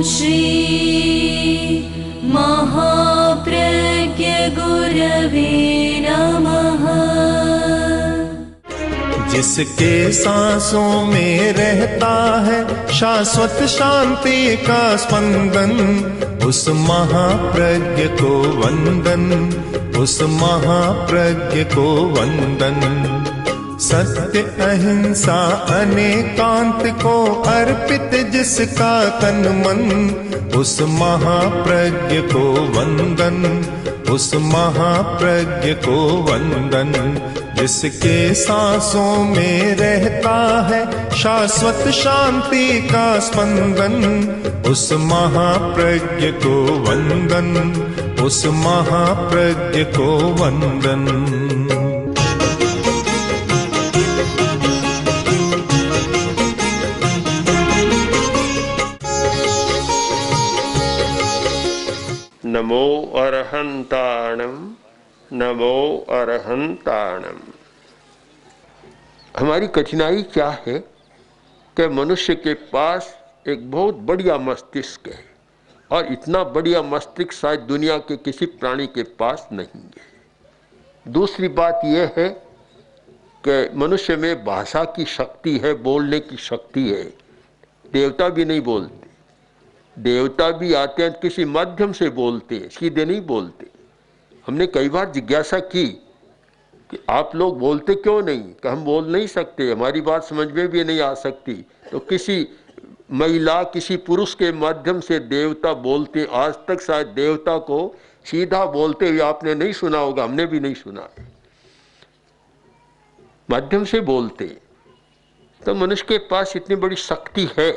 श्री महाप्रज्ञ गुरवे नमः। जिसके सांसों में रहता है शाश्वत शांति का स्पंदन, उस महाप्रज्ञ को वंदन, उस महाप्रज्ञ को वंदन। सत्य अहिंसा अनेकांत को अर्पित जिसका तन मन, उस महाप्रज्ञ को वंदन, उस महाप्रज्ञ को वंदन। जिसके सांसों में रहता है शाश्वत शांति का स्पंदन, उस महाप्रज्ञ को वंदन, उस महाप्रज्ञ को वंदन। नमो अरहंताणम, नमो अरहंताणम। हमारी कठिनाई क्या है कि मनुष्य के पास एक बहुत बढ़िया मस्तिष्क है, और इतना बढ़िया मस्तिष्क शायद दुनिया के किसी प्राणी के पास नहीं है। दूसरी बात यह है कि मनुष्य में भाषा की शक्ति है, बोलने की शक्ति है। देवता भी नहीं बोलते, देवता भी आते हैं किसी माध्यम से बोलते हैं, सीधे नहीं बोलते। हमने कई बार जिज्ञासा की कि आप लोग बोलते क्यों नहीं, कि हम बोल नहीं सकते, हमारी बात समझ में भी नहीं आ सकती। तो किसी महिला किसी पुरुष के माध्यम से देवता बोलते। आज तक शायद देवता को सीधा बोलते हुए आपने नहीं सुना होगा, हमने भी नहीं सुना है। माध्यम से बोलते। तो मनुष्य के पास इतनी बड़ी शक्ति है,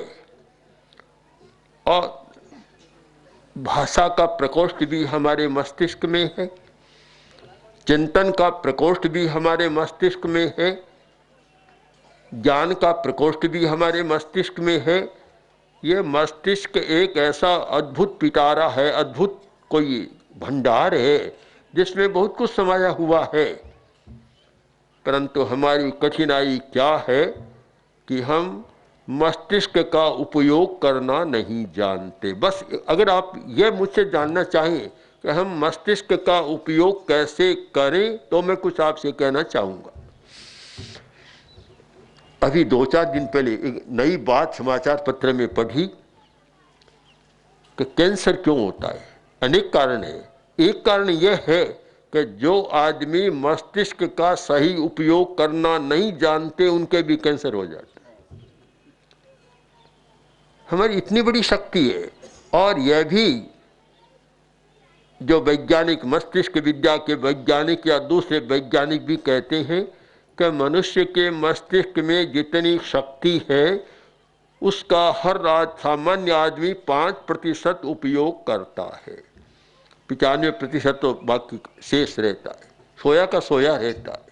और भाषा का प्रकोष्ठ भी हमारे मस्तिष्क में है, चिंतन का प्रकोष्ठ भी हमारे मस्तिष्क में है, ज्ञान का प्रकोष्ठ भी हमारे मस्तिष्क में है। ये मस्तिष्क एक ऐसा अद्भुत पिटारा है, अद्भुत कोई भंडार है जिसमें बहुत कुछ समाया हुआ है। परंतु हमारी कठिनाई क्या है कि हम मस्तिष्क का उपयोग करना नहीं जानते। बस अगर आप ये मुझसे जानना चाहें कि हम मस्तिष्क का उपयोग कैसे करें, तो मैं कुछ आपसे कहना चाहूँगा। अभी 2-4 दिन पहले एक नई बात समाचार पत्र में पढ़ी कि कैंसर क्यों होता है। अनेक कारण है। एक कारण यह है कि जो आदमी मस्तिष्क का सही उपयोग करना नहीं जानते, उनके भी कैंसर हो जाता है। हमारी इतनी बड़ी शक्ति है, और यह भी जो वैज्ञानिक, मस्तिष्क विद्या के वैज्ञानिक या दूसरे वैज्ञानिक भी कहते हैं कि मनुष्य के मस्तिष्क में जितनी शक्ति है उसका हर सामान्य आदमी 5% उपयोग करता है। 95% तो बाकी शेष रहता है, सोया का सोया रहता है।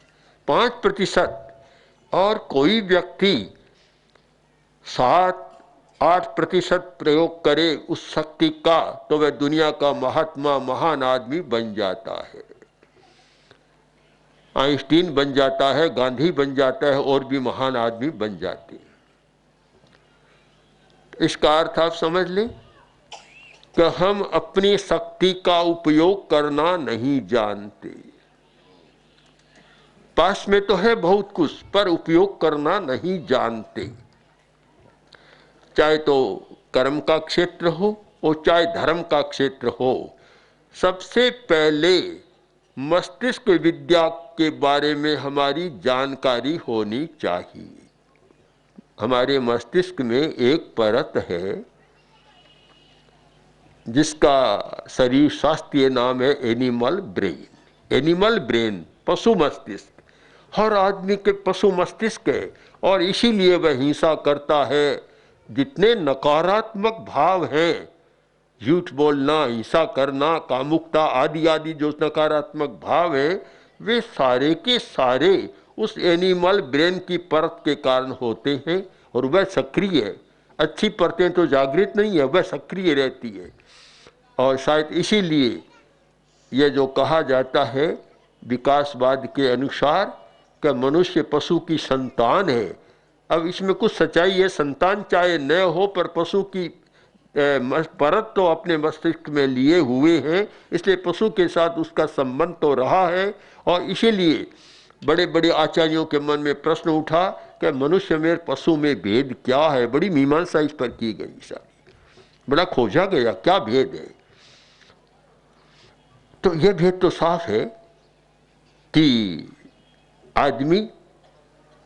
5%। और कोई व्यक्ति 7-8% प्रयोग करे उस शक्ति का, तो वह दुनिया का महात्मा, महान आदमी बन जाता है। आइंस्टीन बन जाता है, गांधी बन जाता है, और भी महान आदमी बन जाते हैं। इसका अर्थ आप समझ लें कि हम अपनी शक्ति का उपयोग करना नहीं जानते। पास में तो है बहुत कुछ, पर उपयोग करना नहीं जानते। चाहे तो कर्म का क्षेत्र हो और चाहे धर्म का क्षेत्र हो, सबसे पहले मस्तिष्क विद्या के बारे में हमारी जानकारी होनी चाहिए। हमारे मस्तिष्क में एक परत है जिसका शरीर शास्त्रीय नाम है एनिमल ब्रेन। एनिमल ब्रेन, पशु मस्तिष्क। हर आदमी के पशु मस्तिष्क है, और इसीलिए वह हिंसा करता है। जितने नकारात्मक भाव हैं, झूठ बोलना, हिंसा करना, कामुकता आदि आदि जो नकारात्मक भाव हैं, वे सारे के सारे उस एनिमल ब्रेन की परत के कारण होते हैं, और वह सक्रिय है। अच्छी परतें तो जागृत नहीं है, वह सक्रिय रहती है। और शायद इसीलिए यह जो कहा जाता है विकासवाद के अनुसार कि मनुष्य पशु की संतान है। अब इसमें कुछ सच्चाई है, संतान चाहे न हो पर पशु की परत तो अपने मस्तिष्क में लिए हुए हैं, इसलिए पशु के साथ उसका संबंध तो रहा है। और इसीलिए बड़े बड़े आचार्यों के मन में प्रश्न उठा कि मनुष्य में पशु में भेद क्या है। बड़ी मीमांसा इस पर की गई, सारी बड़ा खोजा गया क्या भेद है। तो यह भेद तो साफ है कि आदमी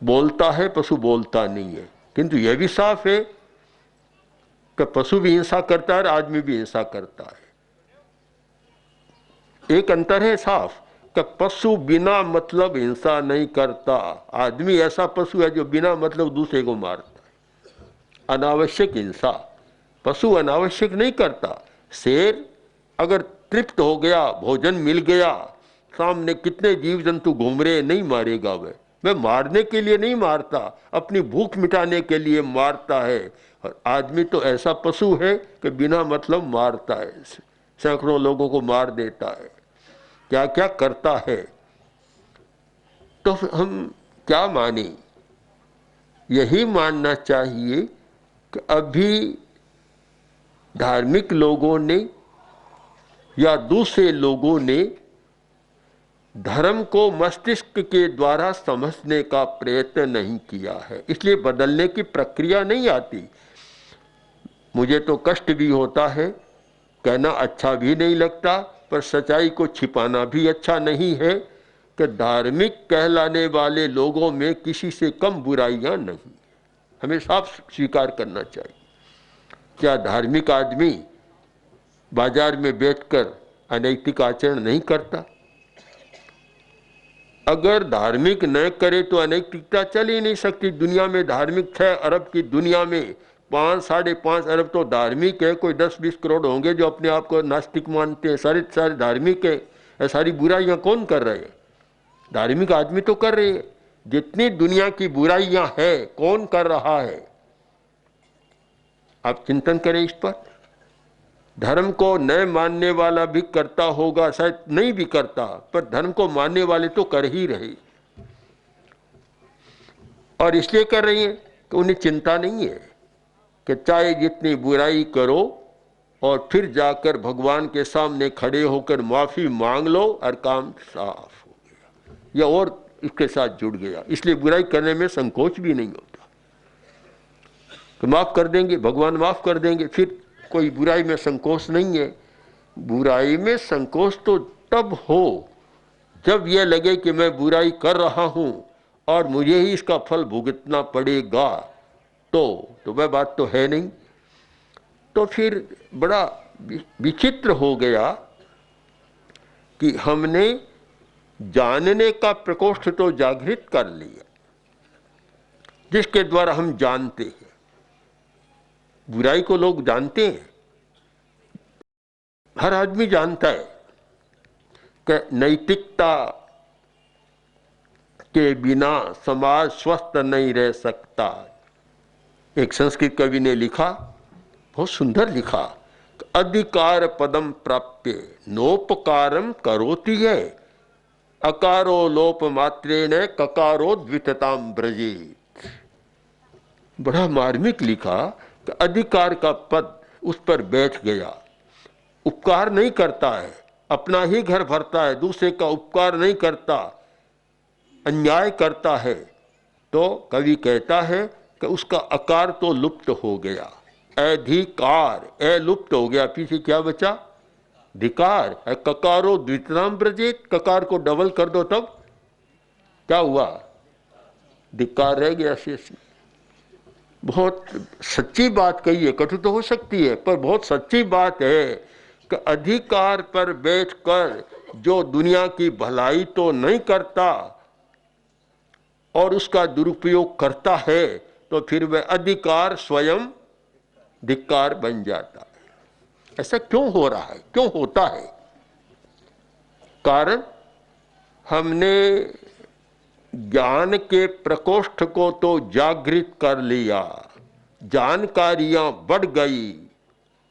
बोलता है, पशु बोलता नहीं है। किंतु यह भी साफ है कि पशु भी हिंसा करता है और आदमी भी हिंसा करता है। एक अंतर है साफ कि पशु बिना मतलब हिंसा नहीं करता, आदमी ऐसा पशु है जो बिना मतलब दूसरे को मारता है, अनावश्यक हिंसा। पशु अनावश्यक नहीं करता। शेर अगर तृप्त हो गया, भोजन मिल गया, सामने कितने जीव जंतु घूम रहे, नहीं मारेगा वह मारने के लिए नहीं मारता, अपनी भूख मिटाने के लिए मारता है। और आदमी तो ऐसा पशु है कि बिना मतलब मारता है, सैकड़ों लोगों को मार देता है, क्या क्या करता है। तो हम क्या माने? यही मानना चाहिए कि अभी धार्मिक लोगों ने या दूसरे लोगों ने धर्म को मस्तिष्क के द्वारा समझने का प्रयत्न नहीं किया है, इसलिए बदलने की प्रक्रिया नहीं आती। मुझे तो कष्ट भी होता है, कहना अच्छा भी नहीं लगता, पर सच्चाई को छिपाना भी अच्छा नहीं है कि धार्मिक कहलाने वाले लोगों में किसी से कम बुराइयां नहीं, हमें साफ स्वीकार करना चाहिए। क्या धार्मिक आदमी बाजार में बैठकर अनैतिक आचरण नहीं करता? अगर धार्मिक न करे तो अनैतिकता चल ही नहीं सकती। दुनिया में धार्मिक 6 अरब की दुनिया में 5-5.5 अरब तो धार्मिक है। कोई 10-20 करोड़ होंगे जो अपने आप को नास्तिक मानते हैं। सारे धार्मिक है। सारी बुराइयां कौन कर रहे हैं? धार्मिक आदमी तो कर रहे हैं। जितनी दुनिया की बुराइयां है कौन कर रहा है? आप चिंतन करें इस पर। धर्म को न मानने वाला भी करता होगा, शायद नहीं भी करता, पर धर्म को मानने वाले तो कर ही रहे। और इसलिए कर रही है कि उन्हें चिंता नहीं है कि चाहे जितनी बुराई करो और फिर जाकर भगवान के सामने खड़े होकर माफी मांग लो और काम साफ हो गया, या और इसके साथ जुड़ गया। इसलिए बुराई करने में संकोच भी नहीं होता कि माफ कर देंगे, भगवान माफ कर देंगे, फिर कोई बुराई में संकोच नहीं है। बुराई में संकोच तो तब हो जब यह लगे कि मैं बुराई कर रहा हूं और मुझे ही इसका फल भुगतना पड़ेगा, तो वह बात तो है नहीं। तो फिर बड़ा विचित्र हो गया कि हमने जानने का प्रकोष्ठ तो जागृत कर लिया, जिसके द्वारा हम जानते हैं। बुराई को लोग जानते हैं, हर आदमी जानता है कि नैतिकता के बिना समाज स्वस्थ नहीं रह सकता। एक संस्कृत कवि ने लिखा, बहुत सुंदर लिखा, अधिकार पदम प्राप्य नोपकारम करोति है, अकारो लोप मात्रेण ककारो द्वितताम ब्रजेत। बड़ा मार्मिक लिखा कि अधिकार का पद उस पर बैठ गया, उपकार नहीं करता है, अपना ही घर भरता है, दूसरे का उपकार नहीं करता, अन्याय करता है, तो कवि कहता है कि उसका अकार तो लुप्त हो गया, अधिकार ए लुप्त हो गया, पीछे क्या बचा? धिकार। ककारो द्वितताम ब्रजेत, ककार को डबल कर दो तब क्या हुआ? धिकार रह गया शेष में। बहुत सच्ची बात कही है, कटु तो हो सकती है, पर बहुत सच्ची बात है कि अधिकार पर बैठकर जो दुनिया की भलाई तो नहीं करता और उसका दुरुपयोग करता है, तो फिर वह अधिकार स्वयं धिक्कार बन जाता है। ऐसा क्यों हो रहा है, क्यों होता है? कारण हमने ज्ञान के प्रकोष्ठ को तो जागृत कर लिया, जानकारियां बढ़ गई,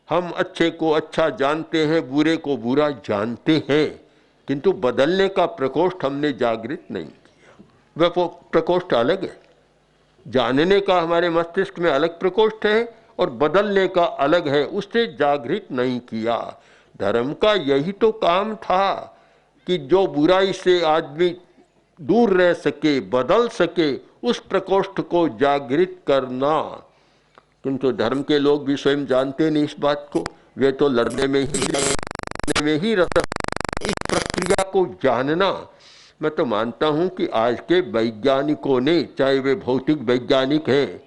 हम अच्छे को अच्छा जानते हैं, बुरे को बुरा जानते हैं, किंतु बदलने का प्रकोष्ठ हमने जागृत नहीं किया। वह प्रकोष्ठ अलग है। जानने का हमारे मस्तिष्क में अलग प्रकोष्ठ है और बदलने का अलग है, उससे जागृत नहीं किया। धर्म का यही तो काम था कि जो बुराई से आदमी दूर रह सके, बदल सके, उस प्रकोष्ठ को जागृत करना। किंतु धर्म के लोग भी स्वयं जानते नहीं इस बात को, वे तो लड़ने में ही रत। इस प्रक्रिया को जानना, मैं तो मानता हूं कि आज के वैज्ञानिकों ने, चाहे वे भौतिक वैज्ञानिक हैं,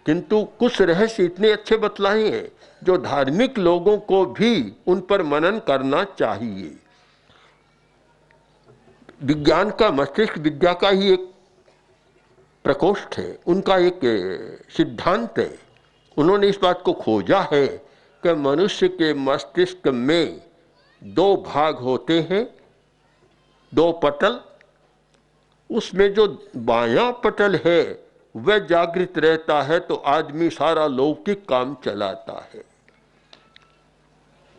किंतु कुछ रहस्य इतने अच्छे बतलाए हैं जो धार्मिक लोगों को भी उन पर मनन करना चाहिए। विज्ञान का मस्तिष्क विद्या का ही एक प्रकोष्ठ है, उनका एक सिद्धांत है। उन्होंने इस बात को खोजा है कि मनुष्य के मस्तिष्क में दो भाग होते हैं, दो पटल। उसमें जो बायां पटल है वह जागृत रहता है तो आदमी सारा लौकिक काम चलाता है,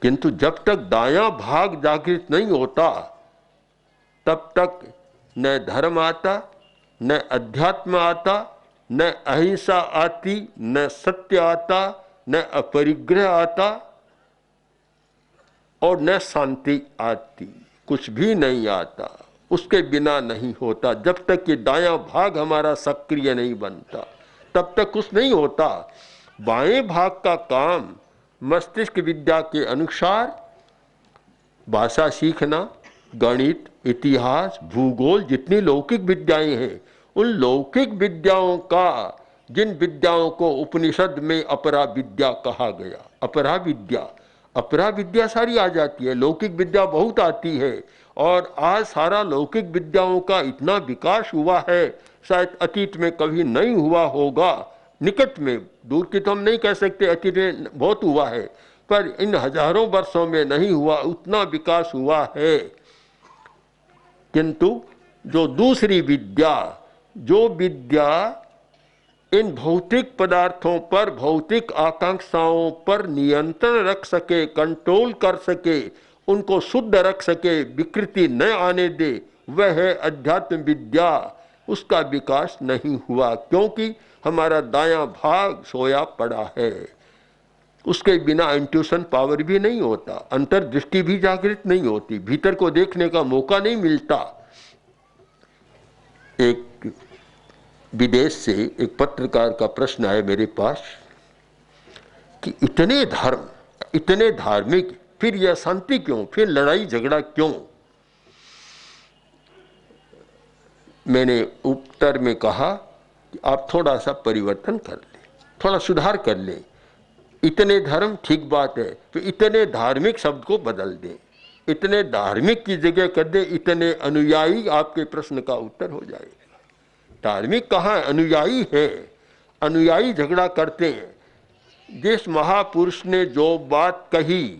किंतु जब तक दायां भाग जागृत नहीं होता तब तक न धर्म आता, न अध्यात्म आता, न अहिंसा आती, न सत्य आता, न अपरिग्रह आता और न शांति आती। कुछ भी नहीं आता, उसके बिना नहीं होता। जब तक ये दायां भाग हमारा सक्रिय नहीं बनता तब तक कुछ नहीं होता। बाएं भाग का काम मस्तिष्क विद्या के अनुसार भाषा सीखना, गणित, इतिहास, भूगोल, जितनी लौकिक विद्याएं हैं, उन लौकिक विद्याओं का, जिन विद्याओं को उपनिषद में अपरा विद्या कहा गया, अपरा विद्या सारी आ जाती है। लौकिक विद्या बहुत आती है और आज सारा लौकिक विद्याओं का इतना विकास हुआ है, शायद अतीत में कभी नहीं हुआ होगा। निकट में, दूर की तो हम नहीं कह सकते, अतीत में बहुत हुआ है, पर इन हजारों वर्षों में नहीं हुआ, उतना विकास हुआ है। किंतु जो दूसरी विद्या, जो विद्या इन भौतिक पदार्थों पर, भौतिक आकांक्षाओं पर नियंत्रण रख सके, कंट्रोल कर सके, उनको शुद्ध रख सके, विकृति न आने दे, वह है अध्यात्म विद्या। उसका विकास नहीं हुआ क्योंकि हमारा दायां भाग सोया पड़ा है। उसके बिना इंट्यूशन पावर भी नहीं होता, अंतर्दृष्टि भी जागृत नहीं होती, भीतर को देखने का मौका नहीं मिलता। एक विदेश से एक पत्रकार का प्रश्न आया मेरे पास कि इतने धर्म, इतने धार्मिक, फिर यह शांति क्यों, फिर लड़ाई झगड़ा क्यों? मैंने उत्तर में कहा कि आप थोड़ा सा परिवर्तन कर लें, थोड़ा सुधार कर लें। इतने धर्म ठीक बात है, तो इतने धार्मिक शब्द को बदल दें, इतने धार्मिक की जगह कर दे इतने अनुयायी, आपके प्रश्न का उत्तर हो जाएगा। धार्मिक कहाँ है, अनुयायी है। अनुयायी झगड़ा करते हैं। जिस महापुरुष ने जो बात कही,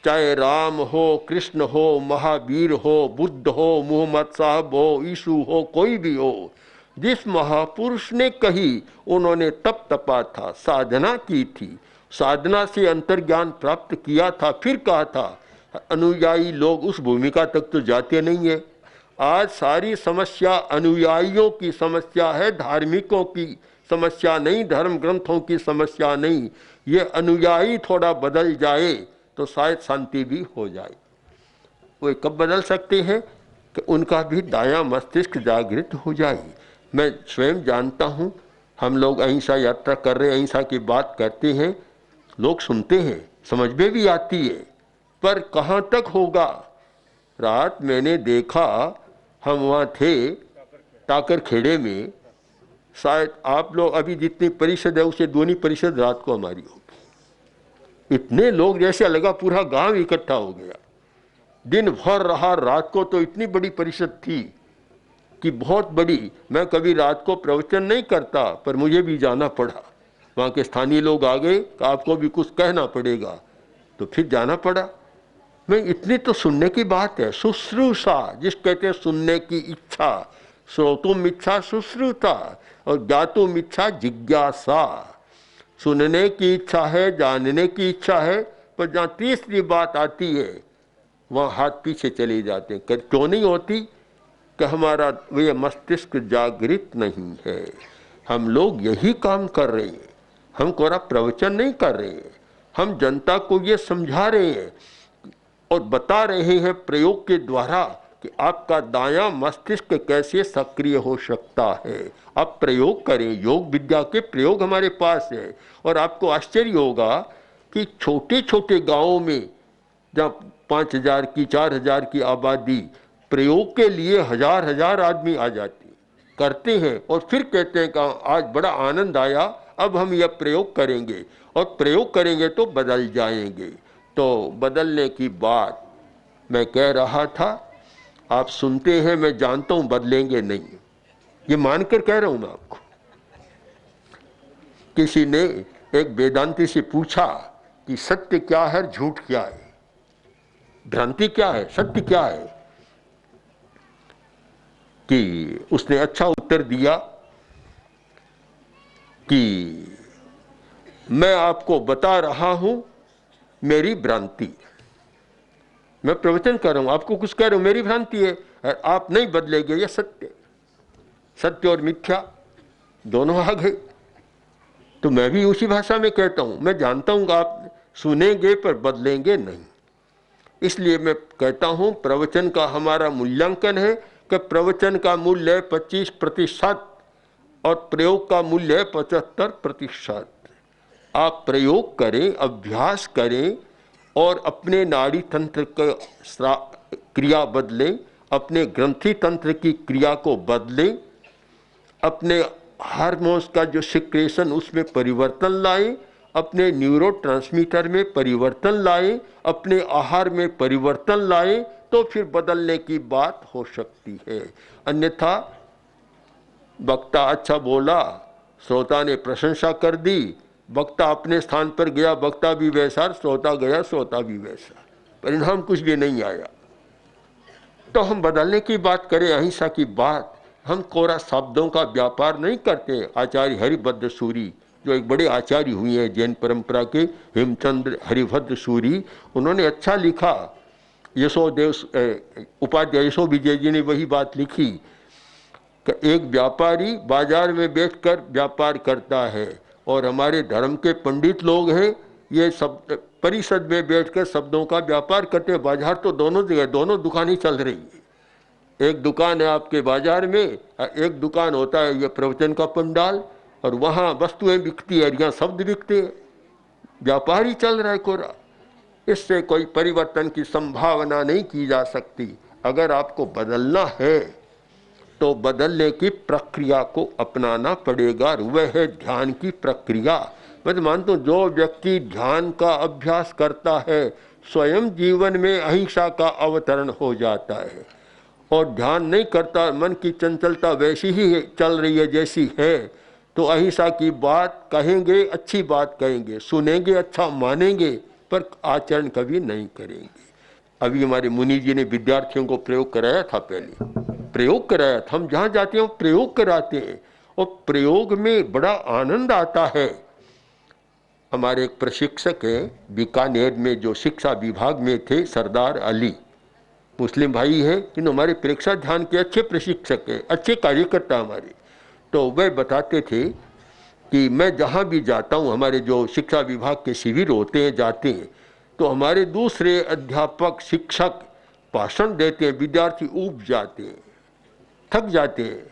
चाहे राम हो, कृष्ण हो, महावीर हो, बुद्ध हो, मोहम्मद साहब हो, यीशु हो, कोई भी हो, जिस महापुरुष ने कही उन्होंने तप तपा था, साधना की थी, साधना से अंतर्ज्ञान प्राप्त किया था, फिर कहा था। अनुयायी लोग उस भूमिका तक तो जाते नहीं है। आज सारी समस्या अनुयायियों की समस्या है, धार्मिकों की समस्या नहीं, धर्म ग्रंथों की समस्या नहीं। ये अनुयायी थोड़ा बदल जाए तो शायद शांति भी हो जाए। वो कब बदल सकते हैं कि उनका भी दायां मस्तिष्क जागृत हो जाए। मैं स्वयं जानता हूँ, हम लोग अहिंसा यात्रा कर रहे हैं, अहिंसा की बात करते हैं, लोग सुनते हैं, समझ में भी आती है, पर कहाँ तक होगा। रात मैंने देखा, हम वहाँ थे टाकर खेड़े में, शायद आप लोग अभी जितनी परिषद है उससे दूनी परिषद रात को हमारी होगी। इतने लोग, जैसे लगा पूरा गांव इकट्ठा हो गया। दिन भर रहा, रात को तो इतनी बड़ी परिषद थी कि बहुत बड़ी। मैं कभी रात को प्रवचन नहीं करता, पर मुझे भी जाना पड़ा। वहाँ के स्थानीय लोग आ गए कि आपको भी कुछ कहना पड़ेगा, तो फिर जाना पड़ा। मैं इतनी तो सुनने की बात है, शुश्रूषा जिस कहते हैं, सुनने की इच्छा, श्रोतुम इच्छा शुश्रूषा और ज्ञातुम इच्छा जिज्ञासा। सुनने की इच्छा है, जानने की इच्छा है, पर जहाँ तीसरी बात आती है वहाँ हाथ पीछे चले जाते हैं। क्यों नहीं होती? कि हमारा वह मस्तिष्क जागृत नहीं है। हम लोग यही काम कर रहे हैं। हम कोरा प्रवचन नहीं कर रहे हैं, हम जनता को ये समझा रहे हैं और बता रहे हैं प्रयोग के द्वारा कि आपका दायां मस्तिष्क कैसे सक्रिय हो सकता है। आप प्रयोग करें, योग विद्या के प्रयोग हमारे पास है। और आपको आश्चर्य होगा कि छोटे छोटे गांवों में जहाँ 5,000 की 4,000 की आबादी, प्रयोग के लिए हजार हजार आदमी आ जाते करते हैं और फिर कहते हैं कि आज बड़ा आनंद आया, अब हम यह प्रयोग करेंगे और प्रयोग करेंगे तो बदल जाएंगे। तो बदलने की बात मैं कह रहा था, आप सुनते हैं, मैं जानता हूं बदलेंगे नहीं, ये मानकर कह रहा हूं मैं आपको। किसी ने एक वेदांती से पूछा कि सत्य क्या है, झूठ क्या है, भ्रांति क्या है, सत्य क्या है, कि उसने अच्छा उत्तर दिया कि मैं आपको बता रहा हूं मेरी भ्रांति, मैं प्रवचन कर रहा हूं, आपको कुछ कह रहा हूं, मेरी भ्रांति है, आप नहीं बदलेंगे, यह सत्य, सत्य और मिथ्या दोनों आ गए। तो मैं भी उसी भाषा में कहता हूं, मैं जानता हूं आप सुनेंगे पर बदलेंगे नहीं, इसलिए मैं कहता हूं प्रवचन का हमारा मूल्यांकन है कि प्रवचन का मूल्य 25% और प्रयोग का मूल्य 75%। आप प्रयोग करें, अभ्यास करें और अपने नाड़ी तंत्र का क्रिया बदलें, अपने ग्रंथि तंत्र की क्रिया को बदलें, अपने हार्मोन्स का जो सिक्रेशन उसमें परिवर्तन लाएं, अपने न्यूरोट्रांसमीटर में परिवर्तन लाएं, अपने आहार में परिवर्तन लाएं, तो फिर बदलने की बात हो सकती है। अन्यथा वक्ता अच्छा बोला, श्रोता ने प्रशंसा कर दी, वक्ता अपने स्थान पर गया, वक्ता भी वैसा, श्रोता गया, श्रोता भी वैसा, परिणाम कुछ भी नहीं आया। तो हम बदलने की बात करें, अहिंसा की बात, हम कोरा शब्दों का व्यापार नहीं करते। आचार्य हरिभद्र सूरी जो एक बड़े आचार्य हुए हैं जैन परंपरा के, हेमचंद्र हरिभद्र सूरी, उन्होंने अच्छा लिखा। यशोदेव उपाध्याय यशो विजय जी ने वही बात लिखी कि एक व्यापारी बाजार में बैठकर व्यापार करता है और हमारे धर्म के पंडित लोग हैं, ये सब परिषद में बैठकर शब्दों का व्यापार करते हैं। बाजार तो दोनों जगह, दोनों दुकानें चल रही है। एक दुकान है आपके बाजार में, एक दुकान होता है ये प्रवचन का पंडाल, और वहाँ वस्तुएं बिकती है, यहाँ शब्द बिकते हैं, व्यापार ही चल रहा है कोरा। इससे कोई परिवर्तन की संभावना नहीं की जा सकती। अगर आपको बदलना है तो बदलने की प्रक्रिया को अपनाना पड़ेगा, वह है ध्यान की प्रक्रिया। मैं तो मानता हूँ जो व्यक्ति ध्यान का अभ्यास करता है स्वयं जीवन में अहिंसा का अवतरण हो जाता है, और ध्यान नहीं करता, मन की चंचलता वैसी ही चल रही है जैसी है, तो अहिंसा की बात कहेंगे, अच्छी बात कहेंगे, सुनेंगे, अच्छा मानेंगे, पर आचरण कभी नहीं करेंगे। अभी हमारे मुनि जी ने विद्यार्थियों को प्रयोग कराया था, पहले प्रयोग कराया था। हम जहाँ जाते हैं प्रयोग कराते हैं और प्रयोग में बड़ा आनंद आता है। हमारे एक प्रशिक्षक हैं बीकानेर में जो शिक्षा विभाग में थे, सरदार अली, मुस्लिम भाई हैं, इन हमारे प्रेक्षा ध्यान के अच्छे प्रशिक्षक हैं, अच्छे कार्यकर्ता हमारे। तो वह बताते थे कि मैं जहाँ भी जाता हूँ, हमारे जो शिक्षा विभाग के शिविर होते हैं, जाते हैं, तो हमारे दूसरे अध्यापक शिक्षक भाषण देते हैं, विद्यार्थी ऊब जाते हैं, थक जाते हैं,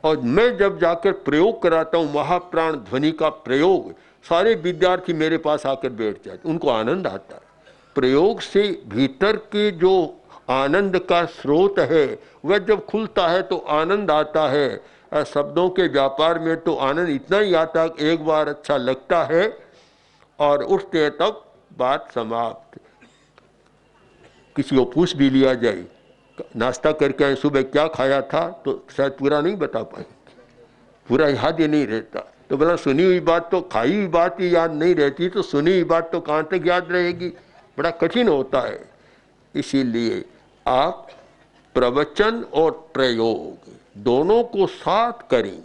और मैं जब जाकर प्रयोग कराता हूँ महाप्राण ध्वनि का प्रयोग, सारे विद्यार्थी मेरे पास आकर बैठ जाते, उनको आनंद आता है। प्रयोग से भीतर के जो आनंद का स्रोत है वह जब खुलता है तो आनंद आता है। शब्दों के व्यापार में तो आनंद इतना ही आता है, एक बार अच्छा लगता है और उठते हैं तब बात समाप्त। किसी को पूछ भी लिया जाए नाश्ता करके आए, सुबह क्या खाया था, तो शायद पूरा नहीं बता पाएंगे, पूरा याद ही नहीं रहता। तो बोला सुनी हुई बात तो, खाई हुई बात ही याद नहीं रहती, तो सुनी हुई बात तो कहाँ तक याद रहेगी, बड़ा कठिन होता है। इसीलिए आप प्रवचन और प्रयोग दोनों को साथ करें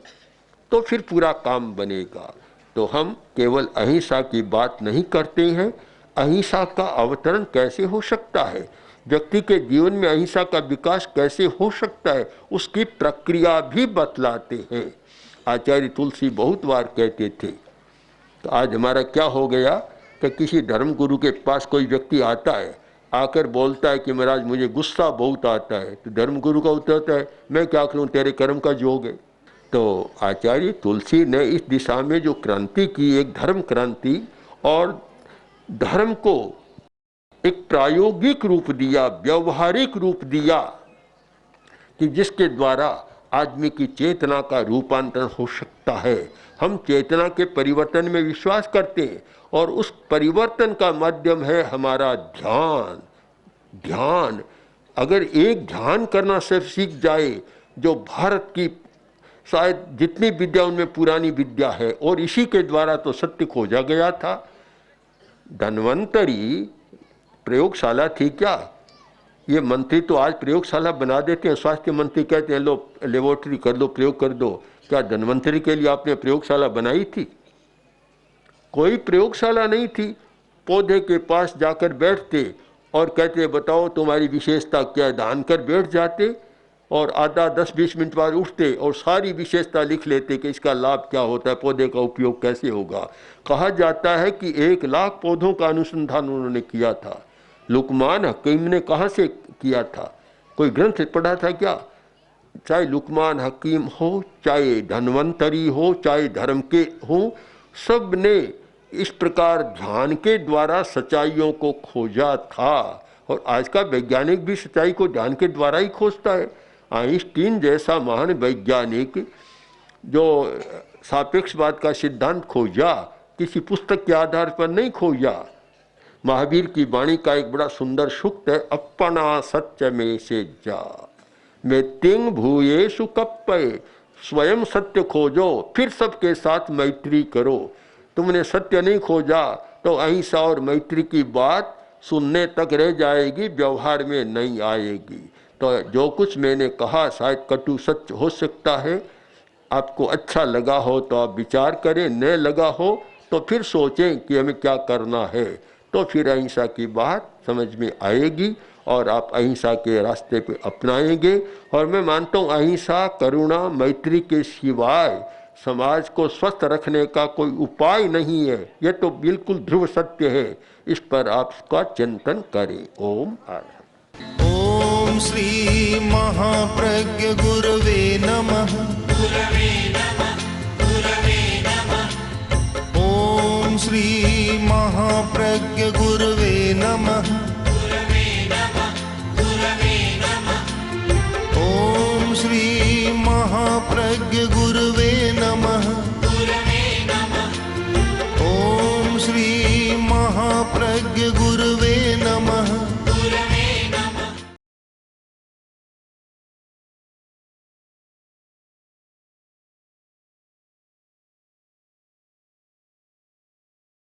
तो फिर पूरा काम बनेगा। तो हम केवल अहिंसा की बात नहीं करते हैं, अहिंसा का अवतरण कैसे हो सकता है, व्यक्ति के जीवन में अहिंसा का विकास कैसे हो सकता है, उसकी प्रक्रिया भी बतलाते हैं। आचार्य तुलसी बहुत बार कहते थे तो आज हमारा क्या हो गया कि किसी धर्म गुरु के पास कोई व्यक्ति आता है, आकर बोलता है कि महाराज मुझे गुस्सा बहुत आता है, तो धर्म गुरु का उत्तर होता है मैं क्या करूं, तेरे कर्म का जोग है। तो आचार्य तुलसी ने इस दिशा में जो क्रांति की, एक धर्म क्रांति, और धर्म को एक प्रायोगिक रूप दिया, व्यवहारिक रूप दिया, कि जिसके द्वारा आदमी की चेतना का रूपांतरण हो सकता है। हम चेतना के परिवर्तन में विश्वास करते हैं और उस परिवर्तन का माध्यम है हमारा ध्यान। ध्यान अगर एक ध्यान करना सिर्फ सीख जाए, जो भारत की शायद जितनी विद्या उनमें पुरानी विद्या है, और इसी के द्वारा तो सत्य खोजा गया था। धन्वंतरी प्रयोगशाला थी क्या? ये मंत्री तो आज प्रयोगशाला बना देते हैं, स्वास्थ्य मंत्री कहते हैं लो लेबोरेटरी कर लो, प्रयोग कर दो। क्या धन्वंतरी के लिए आपने प्रयोगशाला बनाई थी? कोई प्रयोगशाला नहीं थी। पौधे के पास जाकर बैठते और कहते बताओ तुम्हारी विशेषता क्या है, ध्यान कर बैठ जाते और आधा 10-20 मिनट बाद उठते और सारी विशेषता लिख लेते कि इसका लाभ क्या होता है, पौधे का उपयोग कैसे होगा। कहा जाता है कि 1 लाख पौधों का अनुसंधान उन्होंने किया था। लुकमान हकीम ने कहाँ से किया था? कोई ग्रंथ पढ़ा था क्या? चाहे लुकमान हकीम हो, चाहे धन्वंतरी हो, चाहे धर्म के हो, सब ने इस प्रकार ध्यान के द्वारा सच्चाइयों को खोजा था। और आज का वैज्ञानिक भी सच्चाई को ध्यान के द्वारा ही खोजता है। आइंस्टीन जैसा महान वैज्ञानिक जो सापेक्षवाद का सिद्धांत खोजा, किसी पुस्तक के आधार पर नहीं खोजा। महावीर की वाणी का एक बड़ा सुंदर सूक्त है, अपना सत्य में से जा मैं तिंग भूये सुकप्पये, स्वयं सत्य खोजो फिर सबके साथ मैत्री करो। तुमने सत्य नहीं खोजा तो अहिंसा और मैत्री की बात सुनने तक रह जाएगी, व्यवहार में नहीं आएगी। तो जो कुछ मैंने कहा शायद कटु सत्य हो सकता है, आपको अच्छा लगा हो तो आप विचार करें, न लगा हो तो फिर सोचें कि हमें क्या करना है। तो फिर अहिंसा की बात समझ में आएगी और आप अहिंसा के रास्ते पे अपनाएंगे। और मैं मानता हूँ अहिंसा, करुणा, मैत्री के सिवाय समाज को स्वस्थ रखने का कोई उपाय नहीं है। यह तो बिल्कुल ध्रुव सत्य है। इस पर आप इसका चिंतन करें। ओम आनंद। ओम श्री महाप्रज्ञ गुरवे नमः। ओम श्री महाप्रज्ञ गुरवे नमः। ओम श्री महाप्रज्ञ गुरवे नमः। ओम श्री महाप्रज्ञ गुरवे नमः।